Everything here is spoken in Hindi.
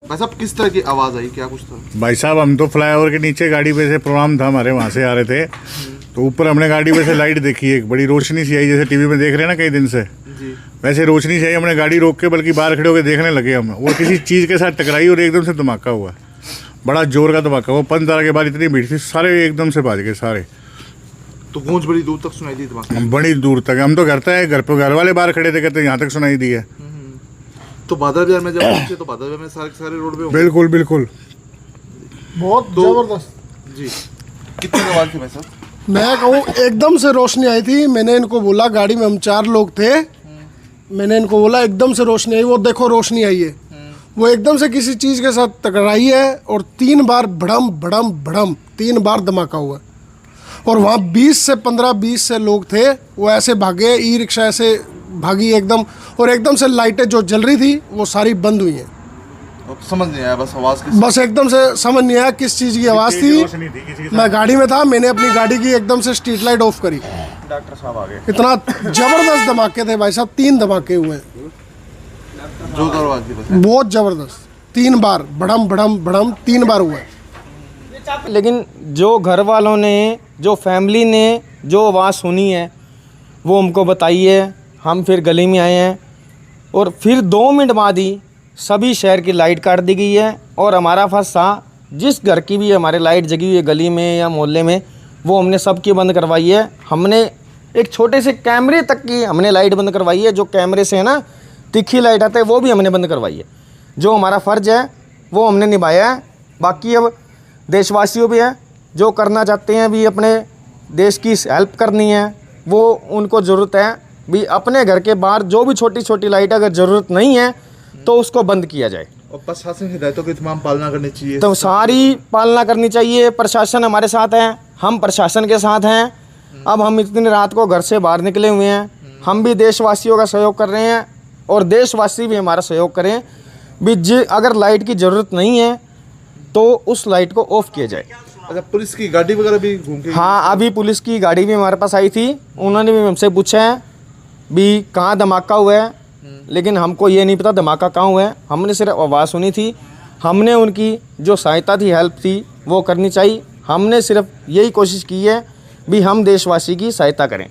भाई साहब किस तरह की आवाज़ आई, क्या कुछ था? भाई साहब हम तो फ्लाईओवर के नीचे गाड़ी पे से प्रोग्राम था हमारे, वहाँ से आ रहे थे तो ऊपर हमने गाड़ी पे से लाइट देखी, एक बड़ी रोशनी सी आई, जैसे टीवी में देख रहे हैं ना कई दिन से, जी। वैसे रोशनी से आई। हमने गाड़ी रोक के बल्कि बाहर खड़े होकर देखने लगे हम, वो किसी चीज़ के साथ टकराई और एकदम से धमाका हुआ, बड़ा जोर का धमाका। वो 15 के बाद इतनी भीड़ थी, सारे एकदम से भाग गए सारे। तो गूंज बड़ी दूर तक सुनाई दी धमाका? बड़ी दूर तक। हम तो घर वाले बाहर खड़े थे, कहते यहाँ तक सुनाई दी है। तो बादल बाजार में जब पहुंचे तो बादल बाजार में सारे रोड पे बिल्कुल बिल्कुल बहुत जबरदस्त जी। कितने सवाल थे भाई साहब? मैं कहूँ एकदम से रोशनी आई थी। मैंने इनको बोला, गाड़ी में हम 4 लोग थे, मैंने इनको बोला एकदम से रोशनी आई, वो देखो रोशनी आई है। वो एकदम से किसी चीज़ के साथ टकराई है और 3 बार भड़म भड़म भड़म 3 बार धमाका हुआ। और वहाँ 20 से लोग थे, वो ऐसे भागे, ई रिक्शा ऐसे भागी एकदम, और एकदम से लाइटें जो जल रही थी वो सारी बंद हुई हैं। समझ नहीं आया बस आवाज़ की, बस एकदम से समझ नहीं आया किस चीज़ की आवाज़ थी। मैं गाड़ी में था, मैंने अपनी गाड़ी की एकदम से स्ट्रीट लाइट ऑफ करी। डॉक्टर साहब आ गए। इतना जबरदस्त धमाके थे भाई साहब, 3 धमाके हुए हैं, जोरदार आवाज़ थी बस। बहुत जबरदस्त। 3 बार भड़म भड़म भड़म 3 बार हुआ है। लेकिन जो घर वालों ने, जो फैमिली ने जो आवाज़ सुनी है वो हमको बताई है। हम फिर गली में आए हैं और फिर 2 मिनट बाद ही सभी शहर की लाइट काट दी गई है। और हमारा फर्ज था, जिस घर की भी हमारे लाइट जगी हुई है गली में या मोहल्ले में, वो हमने सबकी बंद करवाई है। हमने एक छोटे से कैमरे तक की हमने लाइट बंद करवाई है, जो कैमरे से है ना तिखी लाइट आता है, वो भी हमने बंद करवाई है। जो हमारा फ़र्ज़ है वो हमने निभाया है। बाकी अब देशवासियों भी हैं जो करना चाहते हैं भी, अपने देश की हेल्प करनी है, वो उनको ज़रूरत है भी अपने घर के बाहर जो भी छोटी छोटी लाइट अगर ज़रूरत नहीं है तो उसको बंद किया जाए। और प्रशासन की हिदायतों की तमाम पालना करनी चाहिए। तो सारी पालना करनी चाहिए। प्रशासन हमारे साथ है, हम प्रशासन के साथ हैं। अब हम इतनी रात को घर से बाहर निकले हुए हैं, हम भी देशवासियों का सहयोग कर रहे हैं और देशवासी भी हमारा सहयोग करें भी। अगर लाइट की ज़रूरत नहीं है तो उस लाइट को ऑफ किया जाए। अच्छा, पुलिस की गाड़ी वगैरह भी घूम के? हाँ, अभी पुलिस की गाड़ी भी हमारे पास आई थी, उन्होंने भी हमसे पूछा है भी कहाँ धमाका हुआ है, लेकिन हमको ये नहीं पता धमाका कहाँ हुआ है। हमने सिर्फ आवाज़ सुनी थी, हमने उनकी जो सहायता थी, हेल्प थी, वो करनी चाहिए। हमने सिर्फ यही कोशिश की है भी हम देशवासी की सहायता करें।